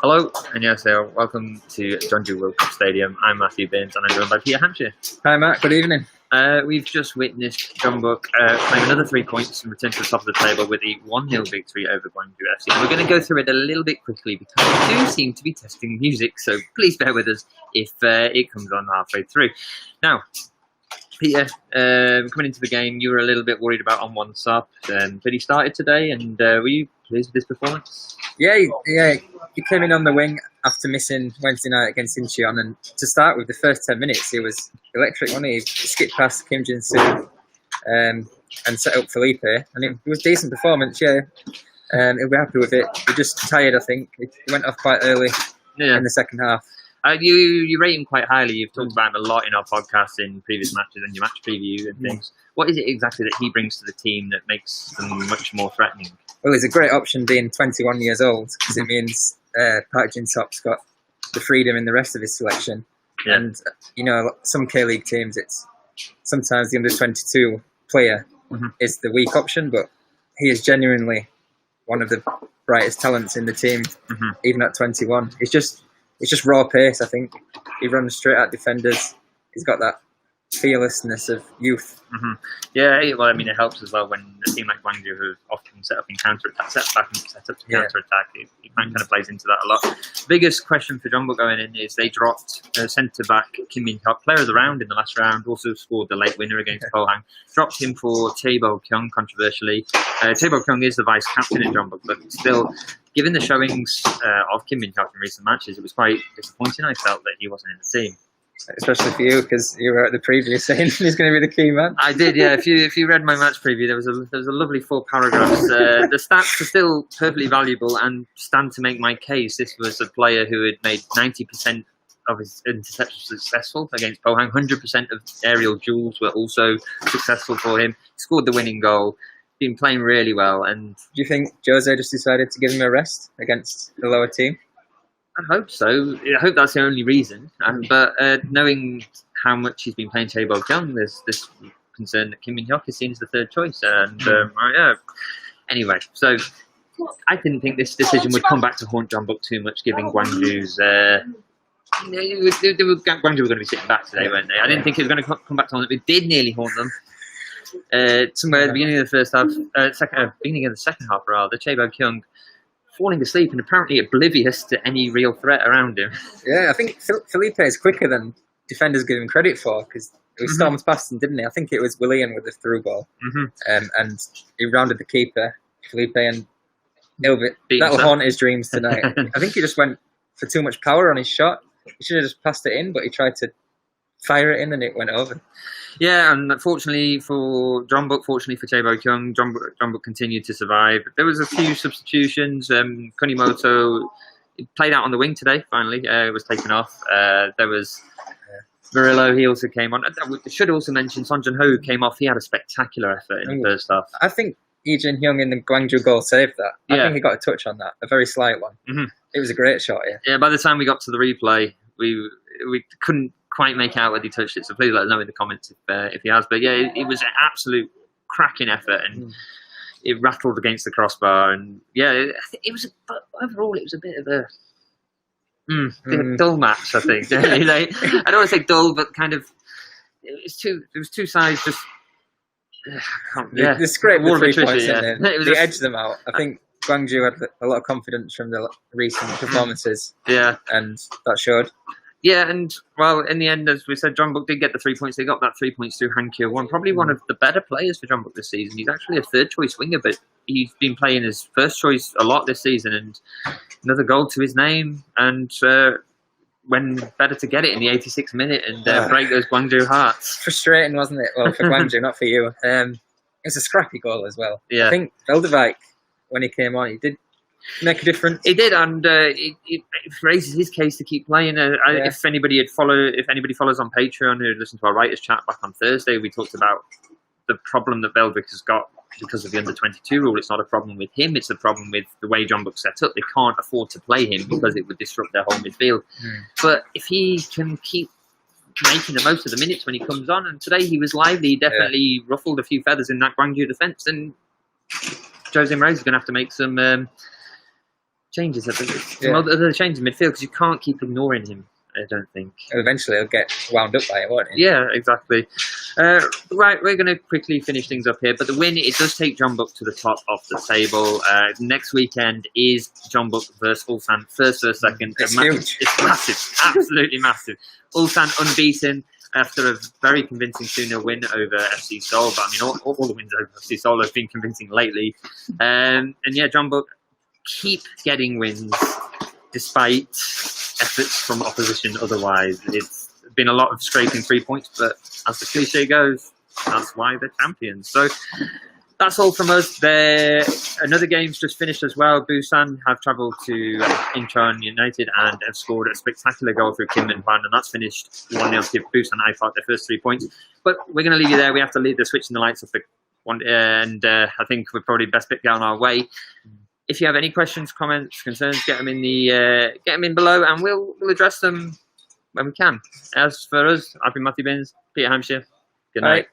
Hello, 안녕하세요. Welcome to Jeonbuk World Cup Stadium. I'm Matthew Burns and I'm joined by Peter Hampshire. Hi Matt, good evening. We've just witnessed Jeonbuk claim another 3 points and return to the top of the table with a 1-0 victory over Gwangju FC. And we're going to go through it a little bit quickly because we do seem to be testing music, so please bear with us if it comes on halfway through. Now, Peter, coming into the game, you were a little bit worried about Onwon-sop, but he started today, and were you pleased with his performance? Yeah, he came in on the wing after missing Wednesday night against Incheon, and to start with the first 10 minutes, he was electric, wasn't he? He skipped past Kim Jin-soo and set up Felipe, and it was a decent performance, yeah. He'll be happy with it. He just tired, I think. He went off quite early in the second half. You rate him quite highly. You've talked about him a lot in our podcast in previous matches and your match preview and things. What is it exactly that he brings to the team that makes them much more threatening? Well, he's a great option being 21 years old because it means Park Jin-sop's got the freedom in the rest of his selection. Yeah. And, you know, some K-League teams, it's sometimes the under-22 player is the weak option, but he is genuinely one of the brightest talents in the team, even at 21. It's just raw pace, I think. He runs straight at defenders. He's got that fearlessness of youth. Yeah, well, I mean, it helps as well when a team like Gwangju, who often set up to counter-attack, he kind of plays into that a lot. Biggest question for Jeonbuk going in is they dropped centre-back Kim Min-hyuk, player of the round in the last round, also scored the late winner against Pohang. Dropped him for Taebo Kyung, controversially. Taebo Kyung is the vice-captain in Jeonbuk, but still, given the showings of Kim Min-hyuk in recent matches, it was quite disappointing, I felt, that he wasn't in the team. Especially for you, because you were at the preview saying he's going to be the key man. I did, yeah. If you read my match preview, there was a lovely 4 paragraphs. The stats are still perfectly valuable and stand to make my case. This was a player who had made 90% of his interceptions successful against Pohang. 100% of aerial duels were also successful for him. Scored the winning goal. Been playing really well. And do you think Jose just decided to give him a rest against the lower team? I hope so. I hope that's the only reason. But knowing how much he's been playing Taebo Kyung, there's this concern that Kim Min-hyuk is seen as the third choice. And yeah. Anyway, so I didn't think this decision would come back to haunt Jeonbuk too much, given Gwangju's. Gwangju were going to be sitting back today, weren't they? I didn't think it was going to come back to haunt them. It did nearly haunt them. Somewhere at the beginning of the first half, beginning of the second half, rather, Taebo Kyung falling asleep and apparently oblivious to any real threat around him. Yeah, I think Felipe is quicker than defenders give him credit for because he stormed past him, didn't he? I think it was Willian with the through ball. And he rounded the keeper, Felipe, and that'll haunt his dreams tonight. I think he just went for too much power on his shot. He should have just passed it in, but he tried to fire it in and it went over. Yeah, and fortunately for Jeonbuk, fortunately for Taebo Kyung, Jeonbuk continued to survive. There was a few substitutions. Kunimoto played out on the wing today, finally. Was taken off. There was Murillo, he also came on. I should also mention Son Jun-ho, who came off. He had a spectacular effort in the first half. I think Lee Jin-hyung in the Gwangju goal saved that. I think he got a touch on that, a very slight one. It was a great shot, yeah. Yeah, by the time we got to the replay, we couldn't quite make out whether he touched it, so please let us know in the comments if he has. But yeah, it was an absolute cracking effort, and it rattled against the crossbar. And yeah, overall it was a bit of a dull match, I think. I don't want to say dull, but kind of there was two sides just. They scraped the 3 points in there. They edged them out. I think Gwangju had a lot of confidence from the recent performances. Yeah, and that showed. Yeah, and well, in the end, as we said, Jeonbuk did get the 3 points. They got that 3 points through Han Kyo-won, probably one of the better players for Jeonbuk this season. He's actually a third-choice winger, but he's been playing his first choice a lot this season, and another goal to his name, and when better to get it in the 86th minute and break those Gwangju hearts. Frustrating, wasn't it? Well, for Gwangju, not for you. It was a scrappy goal as well. Yeah. I think Veldevijk, when he came on, he did make a difference. He did, and it raises his case to keep playing. If anybody follows on Patreon who listened to our writers' chat back on Thursday, we talked about the problem that Veldevijk has got because of the under-22 rule. It's not a problem with him, it's a problem with the way Jeonbuk set up. They can't afford to play him because it would disrupt their whole midfield. But if he can keep making the most of the minutes when he comes on, and today he was lively, he definitely ruffled a few feathers in that Gwangju defence, and Jose Mourinho is going to have to make some changes at the changes in midfield because you can't keep ignoring him. I don't think. Eventually, he'll get wound up by it, won't he? Yeah, exactly. Right, we're going to quickly finish things up here. But the win, it does take Jeonbuk to the top of the table. Next weekend is Jeonbuk versus Ulsan, first versus second. It's huge. It's massive, absolutely massive. Ulsan unbeaten after a very convincing 2-0 win over FC Seoul. But I mean, all the wins over FC Seoul have been convincing lately. And yeah, Jeonbuk keep getting wins despite efforts from opposition otherwise. It's been a lot of scraping 3 points, but as the cliche goes, that's why they're champions. So that's all from us. Another game's just finished as well. Busan have travelled to Incheon United and have scored a spectacular goal through Kim Min-hwan, and that's finished 1-0 to give Busan IPOT their first 3 points. But we're going to leave you there. We have to leave the switching the lights off, and I think we're probably best bit going our way. If you have any questions, comments, concerns, get them in below, and we'll address them when we can. As for us, I've been Matthew Binns, Peter Hampshire. Good night.